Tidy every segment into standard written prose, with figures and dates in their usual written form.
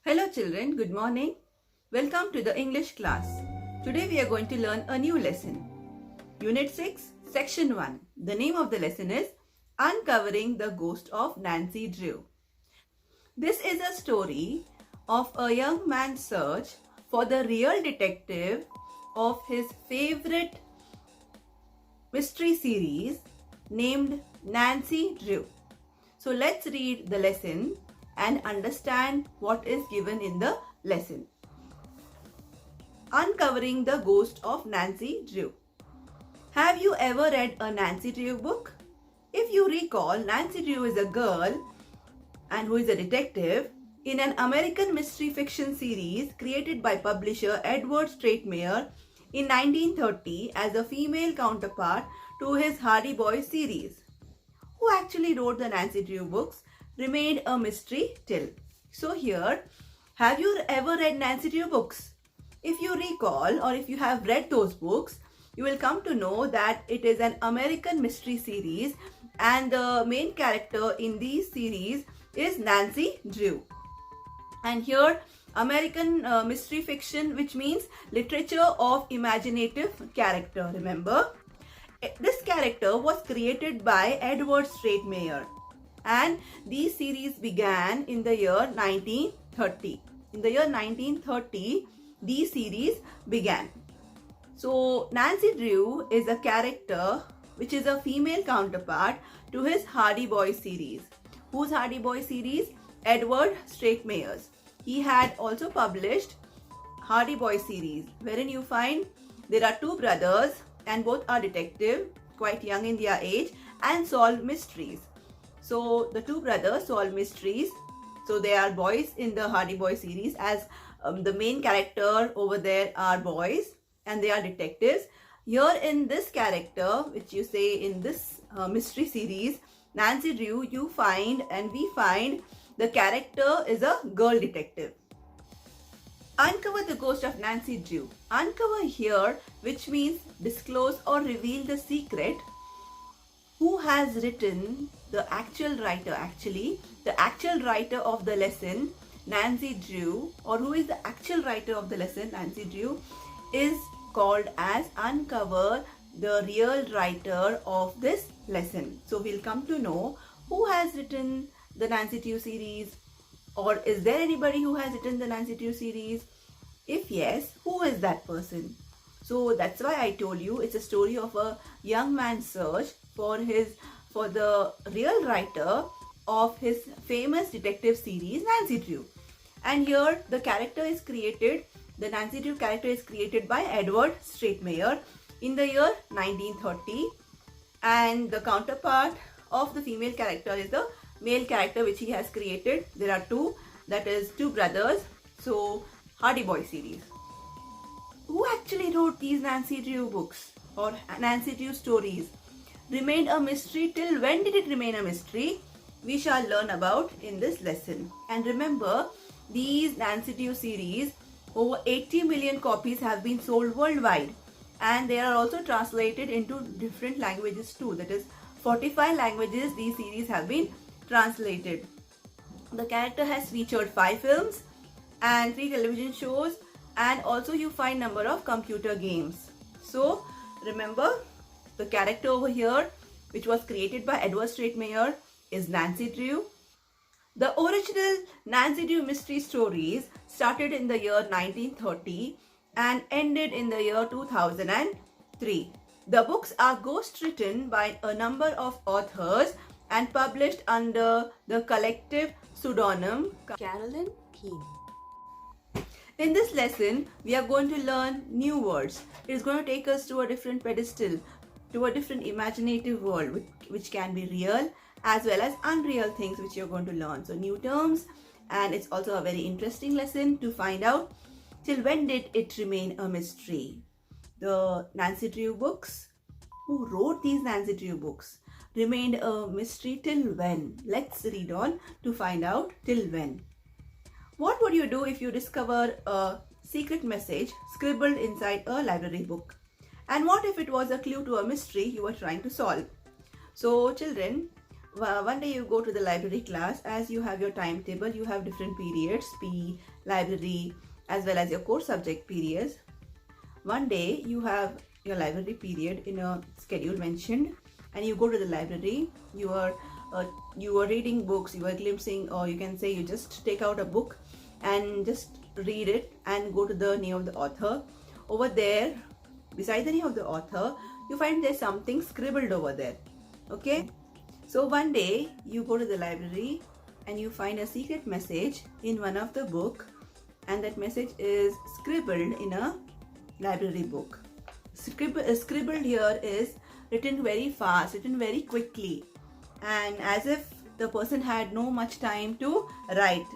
Hello children, good morning. Welcome to the English class. Today we are going to learn a new lesson. Unit 6, Section 1. The name of the lesson is Uncovering the Ghost of Nancy Drew. This is a story of a young man's search for the real detective of his favorite mystery series named Nancy Drew. So let's read the lesson and understand what is given in the lesson. Uncovering the Ghost of Nancy Drew. Have you ever read a Nancy Drew book? If you recall, Nancy Drew is a girl and who is a detective in an American mystery fiction series created by publisher Edward Stratemeyer in 1930 as a female counterpart to his Hardy Boys series. Who actually wrote the Nancy Drew books remained a mystery till. So here, have you ever read Nancy Drew books? If you recall or if you have read those books, you will come to know that it is an American mystery series and the main character in these series is Nancy Drew. And here, American mystery fiction, which means literature of imaginative character, remember? This character was created by Edward Stratemeyer and these series began in the year 1930. In the year 1930, these series began. So Nancy Drew is a character which is a female counterpart to his Hardy Boys series. Whose Hardy Boys series? Edward Stratemeyer's. He had also published Hardy Boys series, wherein you find there are two brothers and both are detective, quite young in their age, and solve mysteries. So the two brothers solve mysteries. So they are boys in the Hardy Boys series, as the main character over there are boys and they are detectives. Here in this character, which you say in this mystery series, Nancy Drew, you find and we find the character is a girl detective. Uncover the ghost of Nancy Drew. Uncover here, which means disclose or reveal the secret. Who has written the actual writer, the actual writer of the lesson, Nancy Drew, or who is the actual writer of the lesson, Nancy Drew, is called as Uncover the real writer of this lesson. So we'll come to know who has written the Nancy Drew series, or is there anybody who has written the Nancy Drew series? If yes, who is that person? So that's why I told you it's a story of a young man's search for the real writer of his famous detective series, Nancy Drew. And here the Nancy Drew character is created by Edward Stratemeyer in the year 1930. And the counterpart of the female character is the male character which he has created. There are two, that is two brothers. So Hardy Boy series. Who actually wrote these Nancy Drew books or Nancy Drew stories? Remained a mystery till when did it remain a mystery? We shall learn about in this lesson. And remember, these Nancy Drew series, over 80 million copies have been sold worldwide, and they are also translated into different languages too. That is 45 languages these series have been translated. The character has featured 5 films and 3 television shows, and also you find number of computer games. So remember, the character over here, which was created by Edward Stratemeyer, is Nancy Drew. The original Nancy Drew mystery stories started in the year 1930 and ended in the year 2003. The books are ghost written by a number of authors and published under the collective pseudonym Carolyn Keene. In this lesson, we are going to learn new words. It is going to take us to a different pedestal, to a different imaginative world, which can be real as well as unreal things which you're going to learn. So new terms, and it's also a very interesting lesson to find out till when did it remain a mystery. The Nancy Drew books, who wrote these Nancy Drew books, remained a mystery till when? Let's read on to find out till when. What would you do if you discover a secret message scribbled inside a library book? And what if it was a clue to a mystery you were trying to solve? So children, one day you go to the library class. As you have your timetable, you have different periods, P, library, as well as your core subject periods. One day you have your library period in a schedule mentioned, and you go to the library. You are reading books, you are glimpsing, or you can say you just take out a book and just read it and go to the name of the author. Over there, beside the name of the author, you find there's something scribbled over there. Okay, so one day you go to the library and you find a secret message in one of the book, and that message is scribbled in a library book. Scribbled here is written very fast, written very quickly, and as if the person had no much time to write.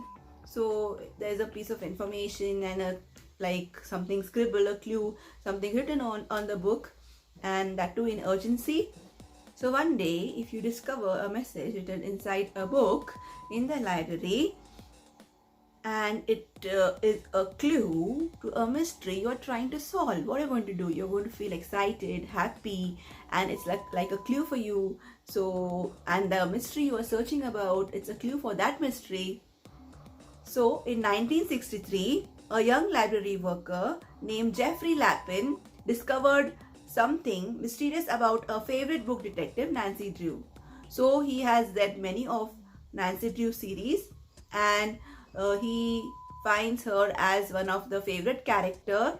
So there's a piece of information and like something scribbled, a clue, something written on the book, and that too in urgency. So one day, if you discover a message written inside a book in the library, and it is a clue to a mystery you're trying to solve, what are you going to do? You're going to feel excited, happy, and it's like a clue for you. So, and the mystery you are searching about, it's a clue for that mystery. So in 1963, a young library worker named Jeffrey Lapin discovered something mysterious about a favorite book detective, Nancy Drew. So he has read many of Nancy Drew series, and he finds her as one of the favorite character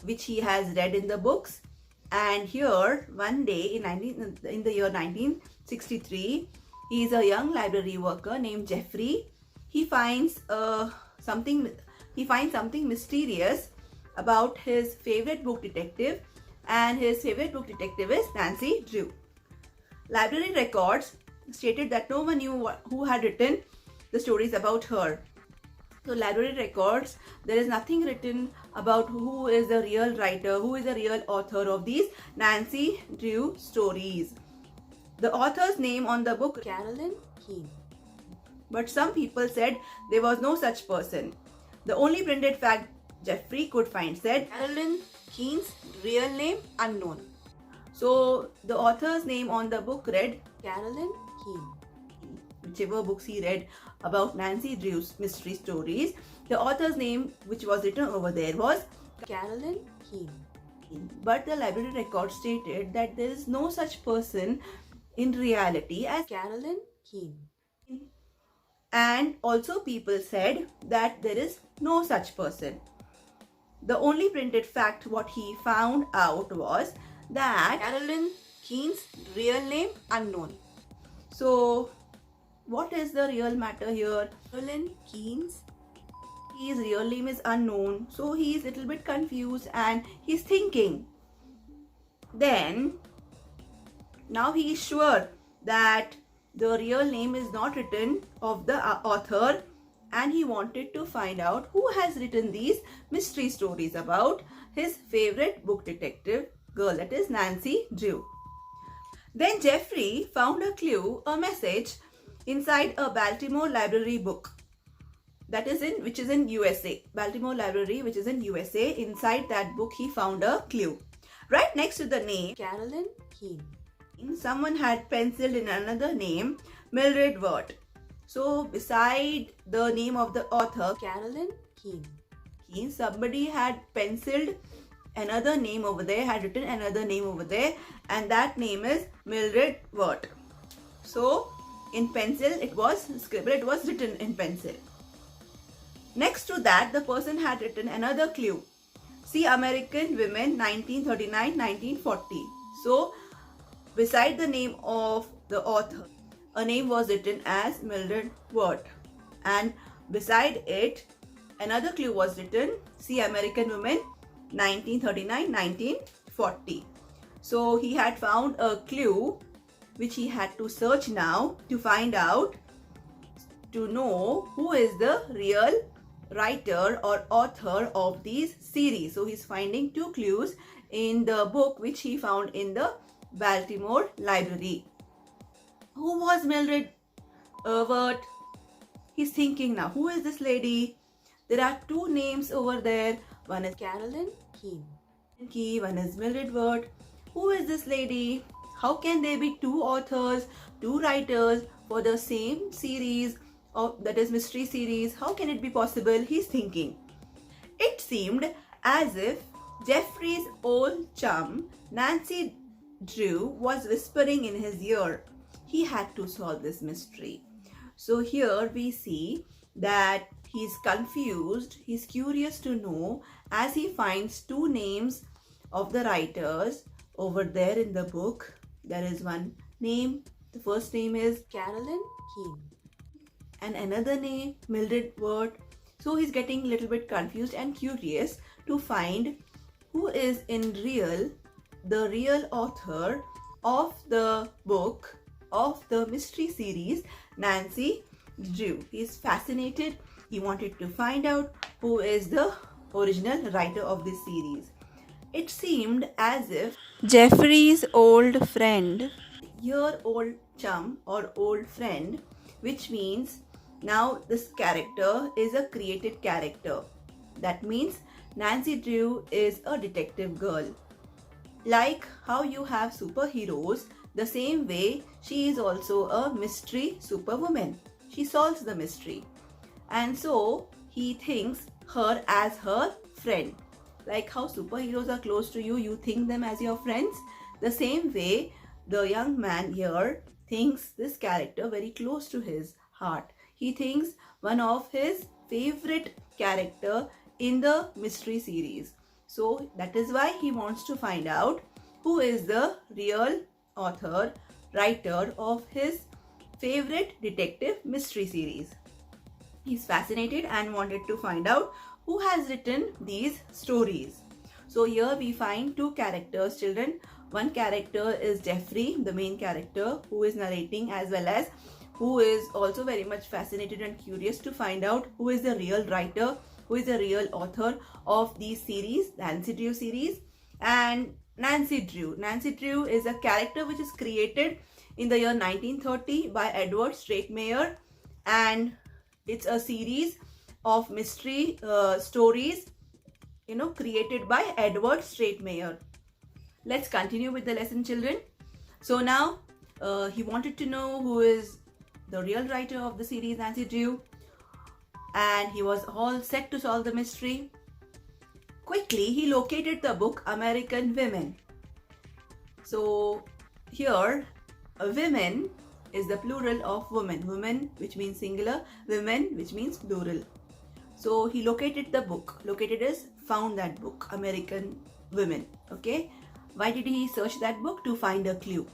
which he has read in the books. And here one day in the year 1963, he is a young library worker named Jeffrey. He finds something mysterious about his favorite book detective, and his favorite book detective is Nancy Drew. Library records stated that no one knew who had written the stories about her. So library records, there is nothing written about who is the real writer, who is the real author of these Nancy Drew stories. The author's name on the book, Carolyn Keene. But some people said there was no such person. The only printed fact Jeffrey could find said Carolyn Keene's real name unknown. So the author's name on the book read Carolyn Keene. Whichever books he read about Nancy Drew's mystery stories, the author's name which was written over there was Carolyn Keene. But the library record stated that there is no such person in reality as Carolyn Keene. And also people said that there is no such person. The only printed fact what he found out was that Carolyn Keene's real name unknown. So what is the real matter here? Carolyn Keene's his real name is unknown, so he is a little bit confused and he's thinking. Then now he is sure that the real name is not written of the author, and he wanted to find out who has written these mystery stories about his favorite book detective girl, that is Nancy Drew. Then Jeffrey found a clue, a message inside a Baltimore library book which is in USA. Baltimore library which is in USA. Inside that book he found a clue. Right next to the name Carolyn Keene, someone had penciled in another name, Mildred Wirt. So beside the name of the author Carolyn Keene, somebody had penciled another name over there, had written another name over there, and that name is Mildred Wirt. So in pencil it was scribbled, it was written in pencil. Next to that, the person had written another clue. See American Women 1939-1940. So beside the name of the author, a name was written as Mildred Wirt, and beside it another clue was written, See American Women 1939-1940. So he had found a clue which he had to search now to find out, to know who is the real writer or author of these series. So he's finding two clues in the book which he found in the Baltimore library. Who was Mildred Wirt? He's thinking now, who is this lady? There are two names over there. One is Carolyn Keene, one is Mildred Wirt. Who is this lady? How can there be two authors, two writers for the same series of, that is, mystery series? How can it be possible? He's thinking. It seemed as if Jeffrey's old chum, Nancy Drew, was whispering in his ear. He had to solve this mystery. So here we see that he's confused, he's curious to know as he finds two names of the writers over there in the book. There is one name, the first name is Carolyn Keene. and another name, Mildred Ward. So he's getting a little bit confused and curious to find who is the real author of the book of the mystery series, Nancy Drew. He's fascinated. He wanted to find out who is the original writer of this series. It seemed as if Jeffrey's old friend, your old chum or old friend, which means now this character is a created character. That means Nancy Drew is a detective girl. Like how you have superheroes, the same way she is also a mystery superwoman. She solves the mystery. And so he thinks her as her friend. Like how superheroes are close to you, you think them as your friends. The same way the young man here thinks this character very close to his heart. He thinks one of his favorite character in the mystery series. So that is why he wants to find out who is the real author, writer of his favorite detective mystery series. He's fascinated and wanted to find out who has written these stories. So here we find two characters, children. One character is Jeffrey, the main character, who is narrating, as well as who is also very much fascinated and curious to find out who is the real writer, who is the real author of these series, the Nancy Drew series. And Nancy Drew. Nancy Drew is a character which is created in the year 1930 by Edward Stratemeyer, and it's a series of mystery stories, created by Edward Stratemeyer. Let's continue with the lesson, children. So now he wanted to know who is the real writer of the series, Nancy Drew, and he was all set to solve the mystery. Quickly, he located the book American Women. So here, women is the plural of woman. Woman, which means singular, women, which means plural. So he located the book. Located is found that book, American Women. Okay. Why did he search that book? To find a clue.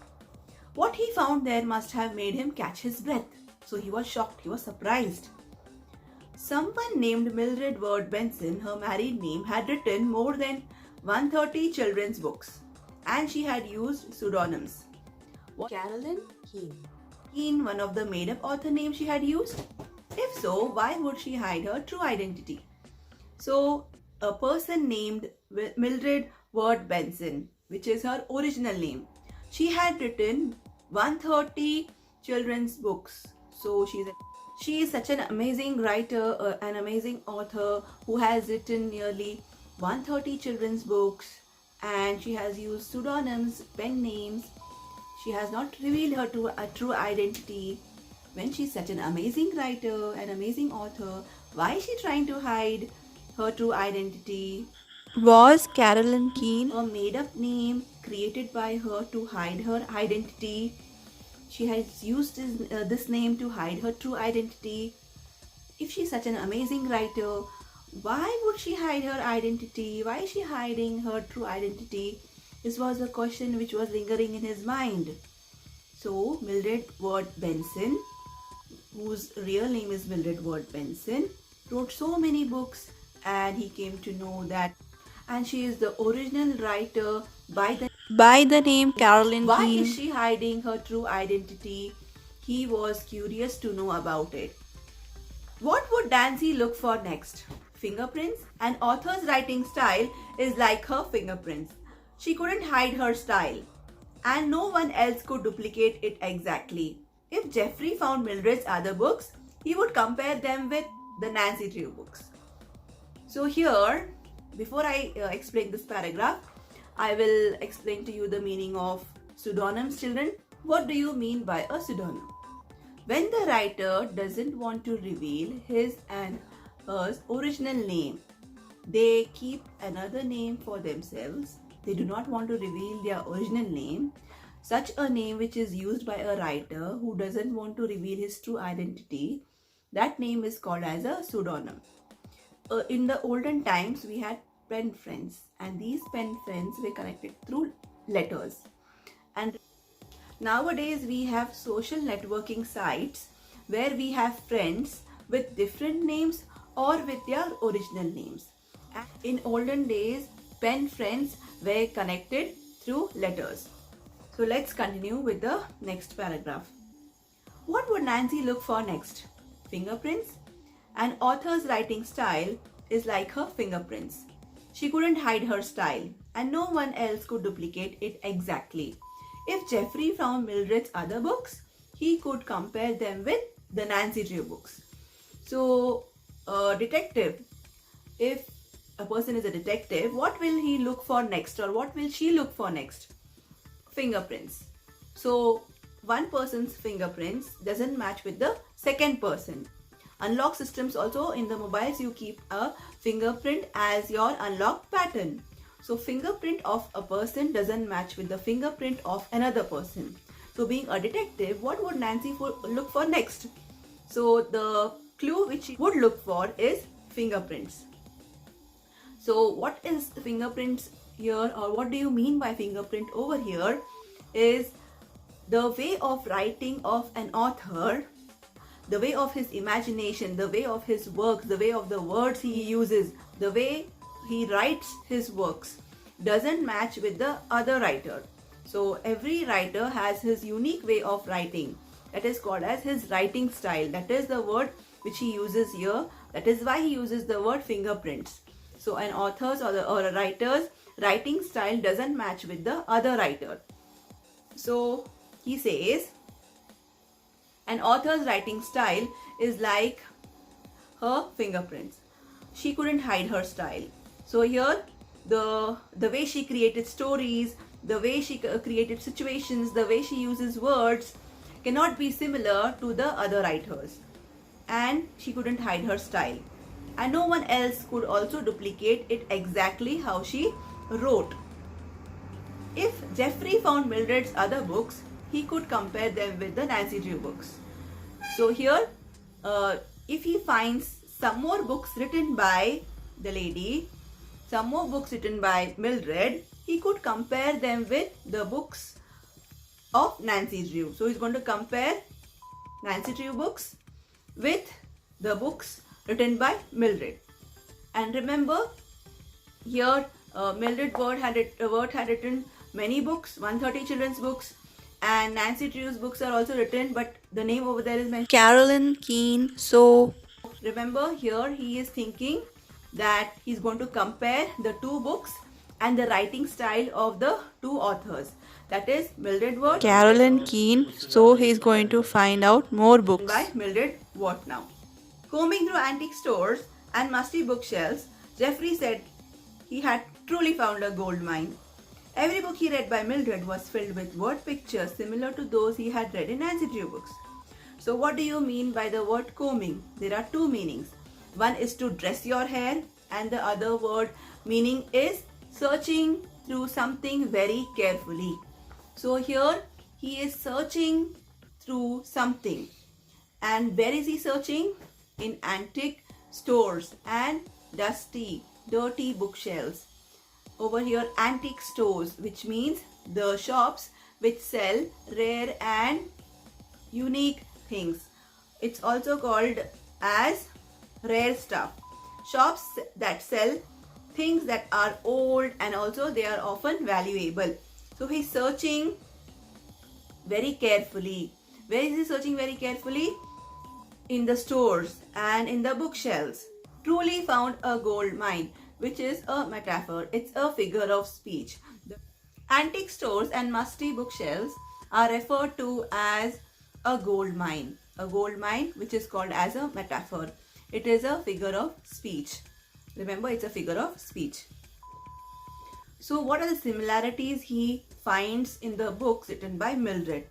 What he found there must have made him catch his breath. So he was shocked. He was surprised. Someone named Mildred Ward Benson, her married name, had written more than 130 children's books, and she had used pseudonyms. Carolyn Keene. Keene, one of the made-up author names she had used? If so, why would she hide her true identity? So, a person named Mildred Ward Benson, which is her original name, she had written 130 children's books. So she is such an amazing writer, an amazing author who has written nearly 130 children's books, and she has used pseudonyms, pen names. She has not revealed her true identity. When she's such an amazing writer, an amazing author, why is she trying to hide her true identity? Was Carolyn Keene a made-up name created by her to hide her identity? She has used this name to hide her true identity. If she's such an amazing writer, why would she hide her identity? Why is she hiding her true identity? This was a question which was lingering in his mind. So Mildred Ward Benson, whose real name is Mildred Ward Benson, wrote so many books, and he came to know that, and she is the original writer by the name Carolyn Keene. Why is she hiding her true identity? He was curious to know about it. What would Nancy look for next? Fingerprints? An author's writing style is like her fingerprints. She couldn't hide her style, and no one else could duplicate it exactly. If Jeffrey found Mildred's other books, he would compare them with the Nancy Drew books. So here, before I explain this paragraph, I will explain to you the meaning of Pseudonyms, children. What do you mean by a pseudonym? When the writer doesn't want to reveal his and hers original name, they keep another name for themselves. They do not want to reveal their original name. Such a name which is used by a writer who doesn't want to reveal his true identity, that name is called as a pseudonym. In the olden times, we had pen friends, and these pen friends were connected through letters. And nowadays, we have social networking sites where we have friends with different names or with their original names. And in olden days, pen friends were connected through letters. So let's continue with the next paragraph. What would Nancy look for next? Fingerprints? An author's writing style is like her fingerprints. She couldn't hide her style, and no one else could duplicate it exactly. If Jeffrey found Mildred's other books, he could compare them with the Nancy Drew books. So, a detective, if a person is a detective, what will he look for next, or what will she look for next? Fingerprints. So, one person's fingerprints doesn't match with the second person. Unlock systems also, in the mobiles you keep a fingerprint as your unlock pattern. So fingerprint of a person doesn't match with the fingerprint of another person. So being a detective, what would Nancy look for next? So the clue which she would look for is fingerprints. So what is fingerprints here, or what do you mean by fingerprint over here, is the way of writing of an author, the way of his imagination, the way of his works, the way of the words he uses, the way he writes his works doesn't match with the other writer. So every writer has his unique way of writing. That is called as his writing style. That is the word which he uses here. That is why he uses the word fingerprints. So an author's or a writer's writing style doesn't match with the other writer. So he says, an author's writing style is like her fingerprints. She couldn't hide her style. So here, the way she created stories, the way she created situations, the way she uses words cannot be similar to the other writers. And she couldn't hide her style. And no one else could also duplicate it exactly how she wrote. If Jeffrey found Mildred's other books, he could compare them with the Nancy Drew books. So here, if he finds some more books written by the lady, some more books written by Mildred, he could compare them with the books of Nancy Drew. So he's going to compare Nancy Drew books with the books written by Mildred. And remember, here Mildred Ward had written many books, 130 children's books, and Nancy Drew's books are also written, but the name over there is mentioned Carolyn Keene. So remember, here he is thinking that he's going to compare the two books and the writing style of the two authors. That is Mildred Ward, Carolyn Keene. So he's going to find out more books. by Mildred Ward now. Combing through antique stores and musty bookshelves, Jeffrey said he had truly found a gold mine. Every book he read by Mildred was filled with word pictures similar to those he had read in Nancy Drew books. So what do you mean by the word combing? There are two meanings. One is to dress your hair, and the other word meaning is searching through something very carefully. So here he is searching through something. And where is he searching? In antique stores and dusty, dirty bookshelves. Over here, antique stores, which means the shops which sell rare and unique things. It's also called as rare stuff. Shops that sell things that are old, and also they are often valuable. So he's searching very carefully. Where is he searching very carefully? In the stores and in the bookshelves. Truly found a gold mine, which is a metaphor. It's a figure of speech. The antique stores and musty bookshelves are referred to as a gold mine. A gold mine which is called as a metaphor. It is a figure of speech. Remember, it's a figure of speech. So what are the similarities he finds in the books written by Mildred?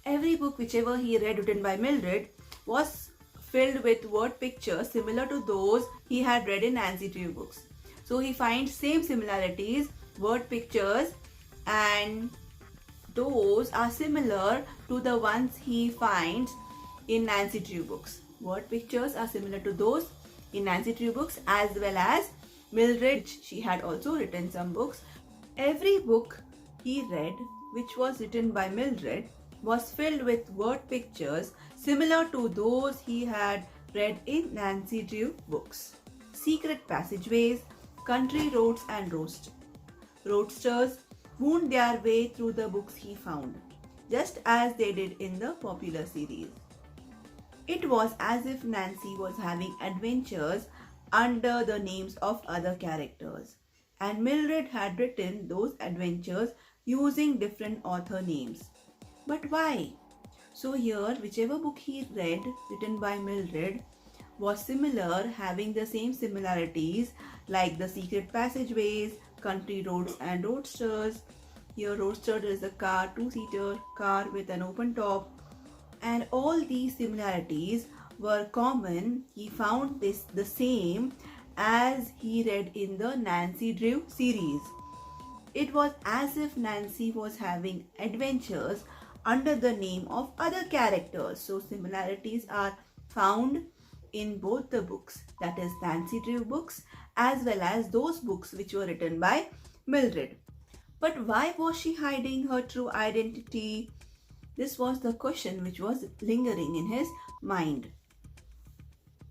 Every book whichever he read written by Mildred was filled with word pictures similar to those he had read in Nancy Drew books. So he finds same similarities, word pictures, and those are similar to the ones he finds in Nancy Drew books. Word pictures are similar to those in Nancy Drew books as well as Mildred. She had also written some books. Every book he read which was written by Mildred was filled with word pictures similar to those he had read in Nancy Drew books. Secret passageways, country roads and roadsters wound their way through the books he found, just as they did in the popular series. It was as if Nancy was having adventures under the names of other characters, and Mildred had written those adventures using different author names. But why? So here, whichever book he read written by Mildred was similar, having the same similarities like the secret passageways, country roads and roadsters. Here roadster is a car, two-seater car with an open top, and all these similarities were common. He found this the same as he read in the Nancy Drew series. It was as if Nancy was having adventures under the name of other characters. So similarities are found in both the books, that is Nancy Drew books as well as those books which were written by Mildred. But why was she hiding her true identity? This was the question which was lingering in his mind.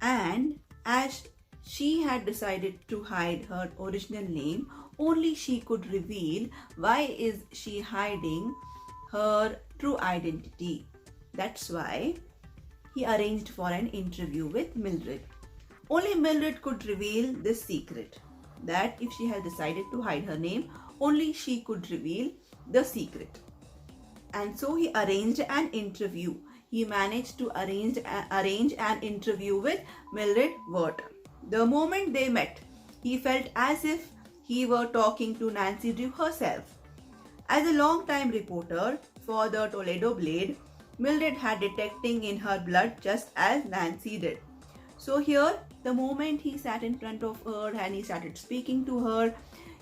And as she had decided to hide her original name, only she could reveal why is she hiding her true identity. That's why he arranged for an interview with Mildred. Only Mildred could reveal this secret, that if she had decided to hide her name, only she could reveal the secret. And so he arranged an interview. He managed to arrange an interview with Mildred Wirt. The moment they met, he felt as if he were talking to Nancy Drew herself. As a long-time reporter for the Toledo Blade, Mildred had detecting in her blood just as Nancy did. So here, the moment he sat in front of her and he started speaking to her,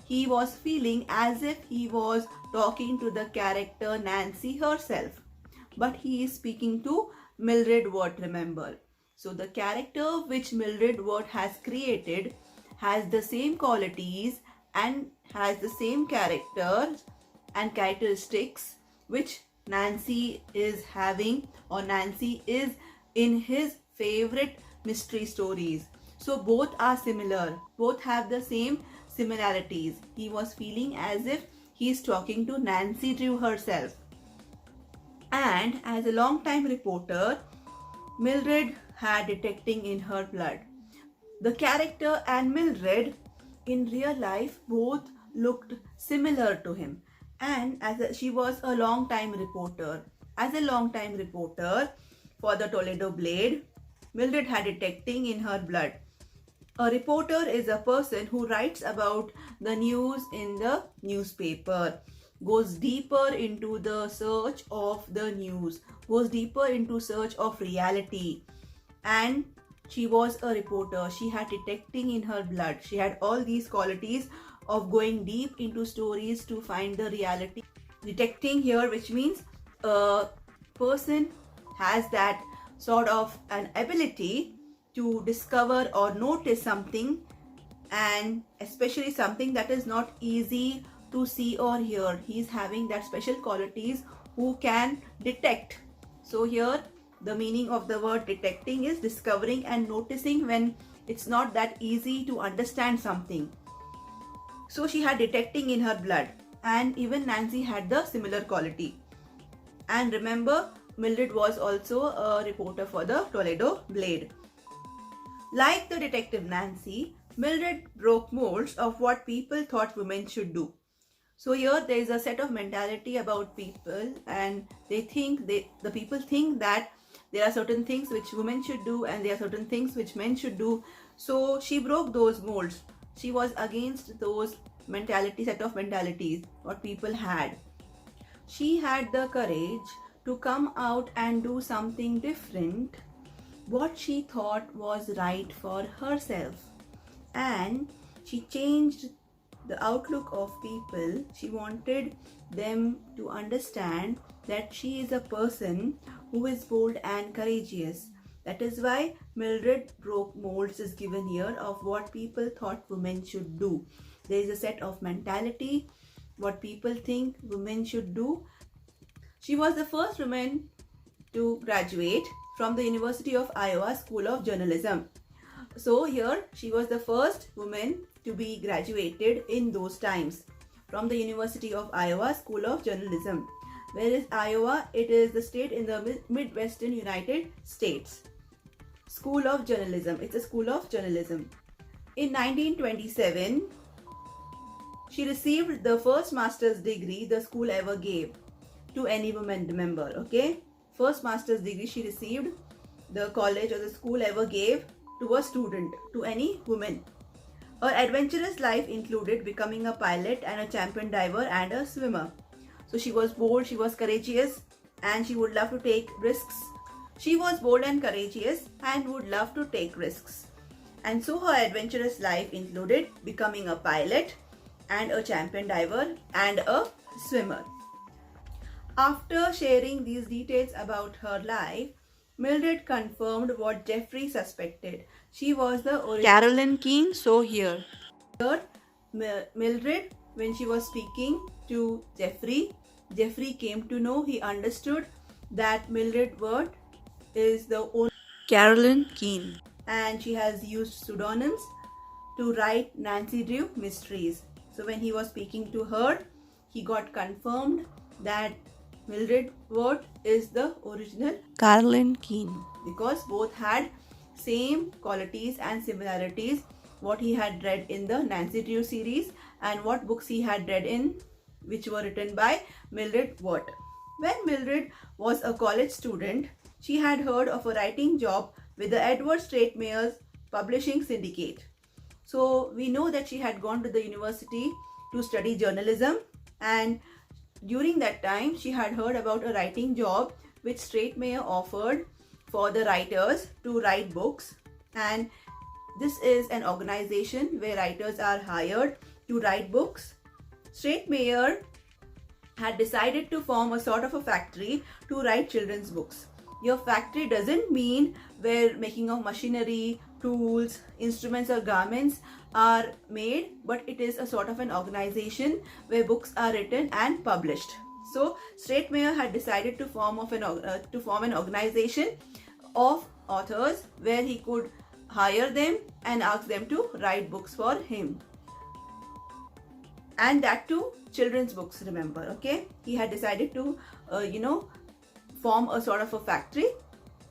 he was feeling as if he was talking to the character Nancy herself. But he is speaking to Mildred Wirt, remember. So the character which Mildred Wirt has created has the same qualities and has the same characters and characteristics which Nancy is having, or Nancy is in his favorite mystery stories. So both are similar. Both have the same similarities. He was feeling as if he is talking to Nancy Drew herself. And as a long-time reporter, Mildred had detecting in her blood. The character and Mildred in real life both looked similar to him. And she was a long-time reporter. As a long-time reporter for the Toledo Blade, Mildred had detecting in her blood. A reporter is a person who writes about the news in the newspaper, goes deeper into the search of the news, goes deeper into search of reality. And she was a reporter. She had detecting in her blood. She had all these qualities of going deep into stories to find the reality. Detecting here, which means a person has that sort of an ability to discover or notice something, and especially something that is not easy to see or hear. He's having that special qualities who can detect. So here the meaning of the word detecting is discovering and noticing when it's not that easy to understand something. So she had detecting in her blood, and even Nancy had the similar quality. And remember, Mildred was also a reporter for the Toledo Blade. Like the detective Nancy, Mildred broke molds of what people thought women should do. So here there is a set of mentality about people, and they think the people think that there are certain things which women should do and there are certain things which men should do. So she broke those molds. She was against those set of mentalities, what people had. She had the courage to come out and do something different, what she thought was right for herself. And she changed the outlook of people. She wanted them to understand that she is a person who is bold and courageous. That is why Mildred broke molds is given here of what people thought women should do. There is a set of mentality, what people think women should do. She was the first woman to graduate from the University of Iowa School of Journalism. So here she was the first woman to be graduated in those times from the University of Iowa School of Journalism. Where is Iowa? It is the state in the Midwestern United States. School of Journalism. It's a school of journalism. In 1927, she received the first master's degree the school ever gave to any woman member. Okay, first master's degree she received, the college or the school ever gave to a student, to any woman. Her adventurous life included becoming a pilot and a champion diver and a swimmer. So she was bold, she was courageous, and she would love to take risks. She was bold and courageous and would love to take risks. And so her adventurous life included becoming a pilot and a champion diver and a swimmer. After sharing these details about her life, Mildred confirmed what Jeffrey suspected. She was the original Carolyn Keene, so here. Mildred, when she was speaking to Jeffrey, Jeffrey came to know, he understood that Mildred Wirt is the owner Carolyn Keene. and she has used pseudonyms to write Nancy Drew mysteries. So when he was speaking to her, he got confirmed that Mildred Wirt is the original Carolyn Keene. because both had same qualities and similarities what he had read in the Nancy Drew series and what books he had read in which were written by Mildred Wirt. When Mildred was a college student, she had heard of a writing job with the Edward Stratemayer's publishing syndicate. So we know that she had gone to the university to study journalism, and during that time she had heard about a writing job which Stratemeyer offered for the writers to write books, and this is an organization where writers are hired to write books. Stratemeyer had decided to form a sort of a factory to write children's books. Your factory doesn't mean where making of machinery, tools, instruments or garments are made, but it is a sort of an organization where books are written and published. So Stratemeyer had decided to form an organization of authors where he could hire them and ask them to write books for him. And that too children's books, remember, okay? He had decided to form a sort of a factory,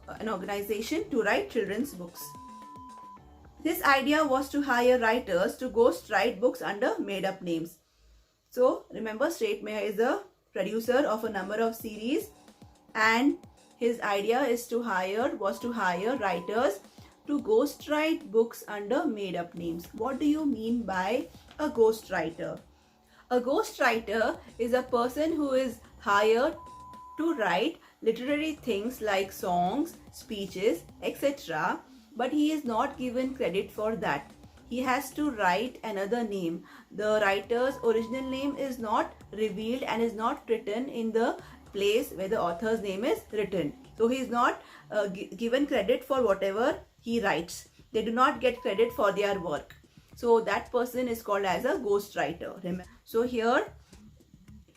an organization to write children's books. His idea was to hire writers to ghost write books under made up names. So remember, Stratemeyer is a producer of a number of series, and his idea was to hire writers to ghost write books under made up names. What do you mean by a ghost writer? A ghost writer is a person who is hired to write literary things like songs, speeches, etc. But he is not given credit for that. He has to write another name. The writer's original name is not revealed and is not written in the place where the author's name is written. So he is not given credit for whatever he writes. They do not get credit for their work. So that person is called as a ghost writer. So here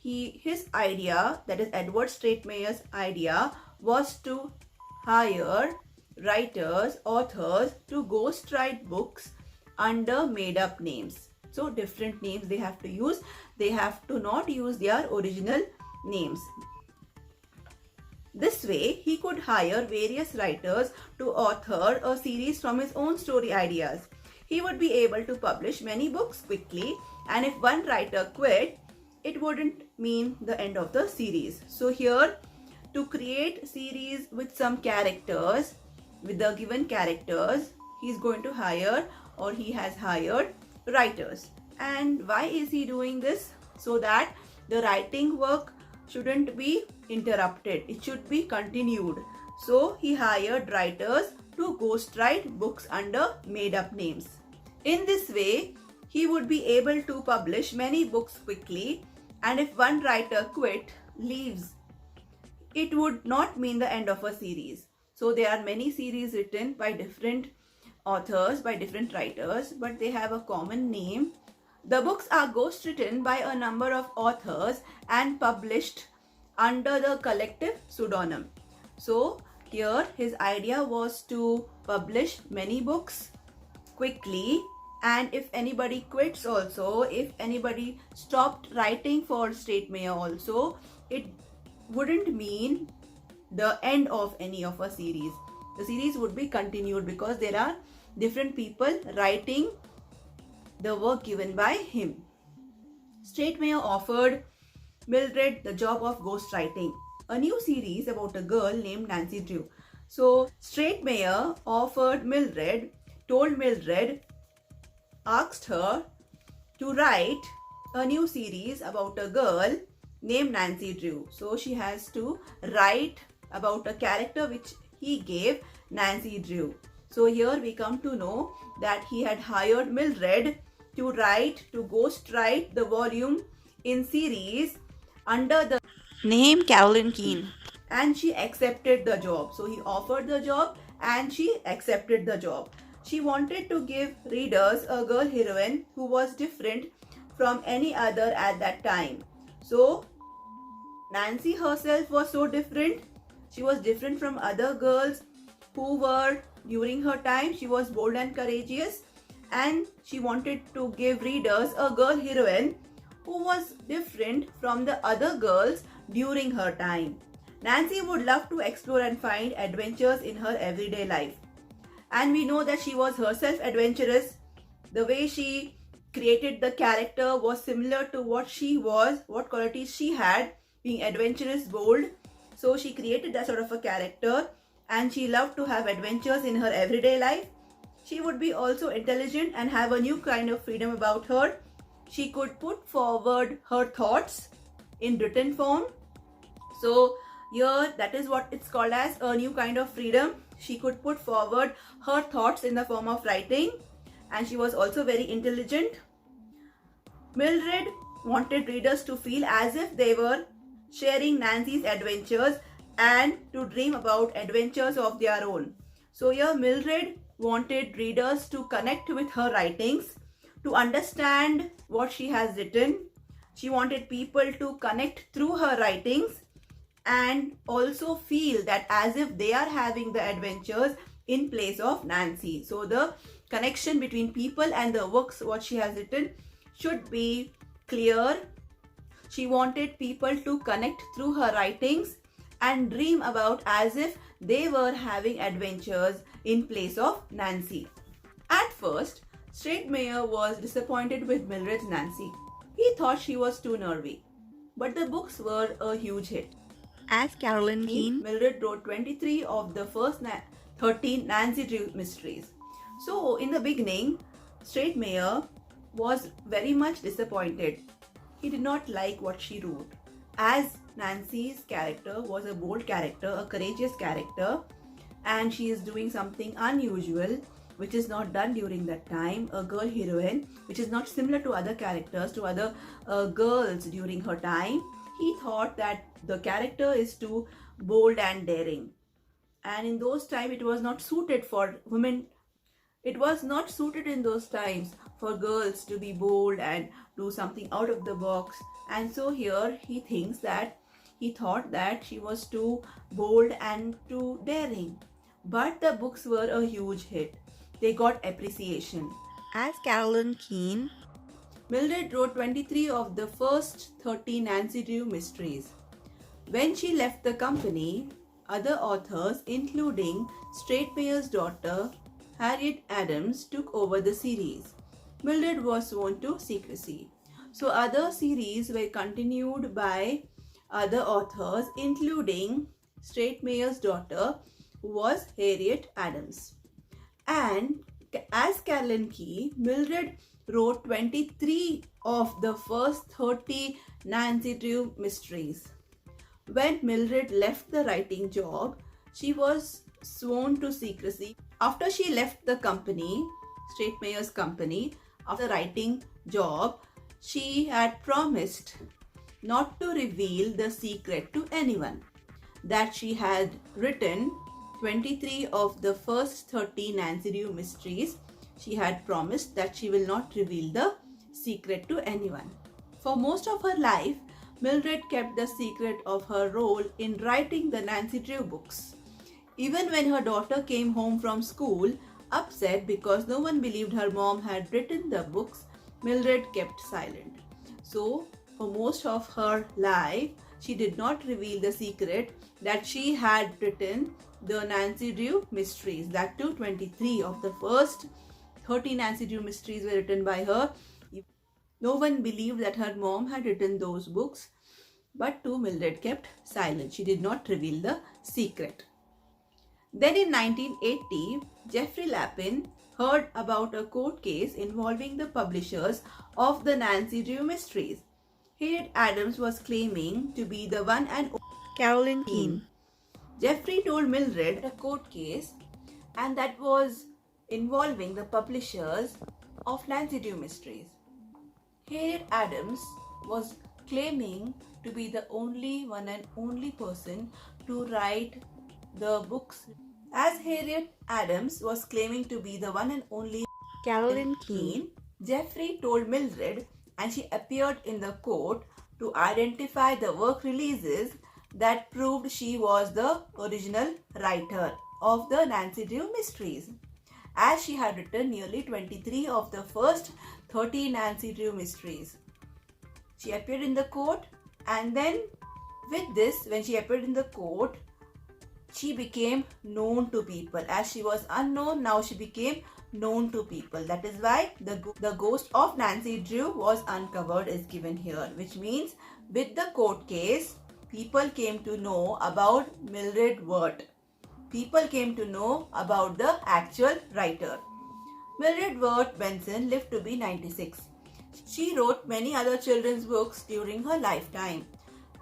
his idea, that is Edward Stratemeyer's idea, was to hire writers, authors to ghost write books under made up names. So different names they have to use. They have to not use their original names. This way he could hire various writers to author a series from his own story ideas. He would be able to publish many books quickly, and if one writer quit, it wouldn't mean the end of the series. So here, to create series with some characters, with the given characters, he is going to hire, or he has hired, writers. And why is he doing this? So that the writing work shouldn't be interrupted, it should be continued. So he hired writers to ghostwrite books under made up names. In this way, he would be able to publish many books quickly, and if one writer leaves, it would not mean the end of a series. So there are many series written by different authors, by different writers, but they have a common name. The books are ghostwritten by a number of authors and published under the collective pseudonym. So here his idea was to publish many books quickly, and if anybody quits also, if anybody stopped writing for Stratemeyer also, it wouldn't mean the end of any of a series. The series would be continued because there are different people writing the work given by him. Stratemeyer offered Mildred the job of ghostwriting a new series about a girl named Nancy Drew. So Stratemeyer asked her to write a new series about a girl named Nancy Drew. So she has to write about a character which he gave Nancy Drew. So here we come to know that he had hired Mildred to ghostwrite the volume in series under the name Carolyn Keene. And she accepted the job. So he offered the job and she accepted the job. She wanted to give readers a girl heroine who was different from any other at that time. So Nancy herself was so different. She was different from other girls who were during her time. She was bold and courageous, and she wanted to give readers a girl heroine who was different from the other girls during her time. Nancy would love to explore and find adventures in her everyday life. And we know that she was herself adventurous. The way she created the character was similar to what she was, what qualities she had, being adventurous, bold. So she created that sort of a character, and she loved to have adventures in her everyday life. She would be also intelligent and have a new kind of freedom about her. She could put forward her thoughts in written form. So here that is what it's called as a new kind of freedom. She could put forward her thoughts in the form of writing, and she was also very intelligent. Mildred wanted readers to feel as if they were sharing Nancy's adventures and to dream about adventures of their own. So here Mildred wanted readers to connect with her writings, to understand what she has written. She wanted people to connect through her writings and also feel that as if they are having the adventures in place of Nancy. So the connection between people and the works what she has written should be clear. She wanted people to connect through her writings and dream about as if they were having adventures in place of Nancy. At first, Stratemeyer was disappointed with Mildred's Nancy. He thought she was too nervy. But the books were a huge hit. As Carolyn Keene, Mildred wrote 23 of the first 13 Nancy Drew mysteries. So in the beginning, Stratemeyer was very much disappointed. He did not like what she wrote. As Nancy's character was a bold character, a courageous character, and she is doing something unusual which is not done during that time, a girl heroine which is not similar to other characters, to other girls during her time. He thought that the character is too bold and daring, and in those times it was not suited for women. It was not suited in those times for girls to be bold and do something out of the box. And so here he thought that she was too bold and too daring. But the books were a huge hit. They got appreciation. As Carolyn Keene, Mildred wrote 23 of the first 30 Nancy Drew mysteries. When she left the company, other authors, including Stratemeyer's daughter, Harriet Adams, took over the series. Mildred was sworn to secrecy. So other series were continued by other authors, including Stratemeyer's daughter, who was Harriet Adams. And as Carolyn Keene, Mildred wrote 23 of the first 30 Nancy Drew mysteries. When Mildred left the writing job, she was sworn to secrecy. After she left the company, Stratemayer's company, after the writing job, she had promised not to reveal the secret to anyone, that she had written 23 of the first 30 Nancy Drew mysteries. She had promised that she will not reveal the secret to anyone. For most of her life, Mildred kept the secret of her role in writing the Nancy Drew books. Even when her daughter came home from school, upset because no one believed her mom had written the books, Mildred kept silent. So, for most of her life, she did not reveal the secret that she had written the Nancy Drew mysteries. That too, 23 of the first 30 Nancy Drew mysteries were written by her. No one believed that her mom had written those books, but too Mildred kept silent. She did not reveal the secret. Then in 1980, Jeffrey Lapin heard about a court case involving the publishers of the Nancy Drew mysteries. Harriet Adams was claiming to be the one and only Carolyn Keene. Jeffrey told Mildred a court case, and that was involving the publishers of Nancy Drew mysteries. Harriet Adams was claiming to be the only one and only person to write the books. As Harriet Adams was claiming to be the one and only Carolyn Keene. Keene, Jeffrey told Mildred, and she appeared in the court to identify the work releases that proved she was the original writer of the Nancy Drew mysteries, as she had written nearly 23 of the first 30 Nancy Drew mysteries. She appeared in the court, and then with this, when she appeared in the court, she became known to people. As she was unknown, now she became known to people. That is why the ghost of Nancy Drew was uncovered is given here, which means with the court case, people came to know about Mildred Wirt. People came to know about the actual writer. Mildred Wirt Benson lived to be 96. She wrote many other children's books during her lifetime,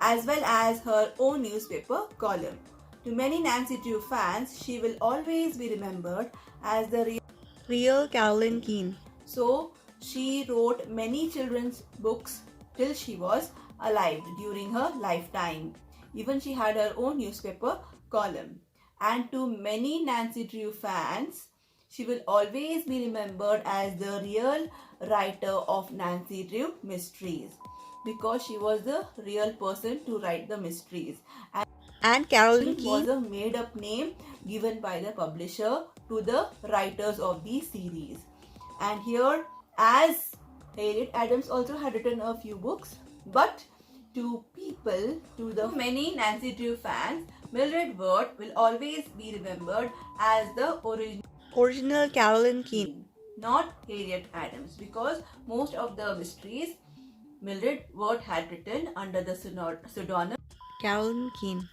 as well as her own newspaper column. To many Nancy Drew fans, she will always be remembered as the Real Carolyn Keene. So, she wrote many children's books till she was alive during her lifetime. Even she had her own newspaper column. And to many Nancy Drew fans, she will always be remembered as the real writer of Nancy Drew mysteries, because she was the real person to write the mysteries. And Carolyn It was Keene. a made-up name given by the publisher to the writers of these series. And here, as Harriet Adams also had written a few books, but to many Nancy Drew fans, Mildred Wirt will always be remembered as the Original Carolyn Keene. not Harriet Adams, because most of the mysteries Mildred Wirt had written under the pseudonym Carolyn Keene.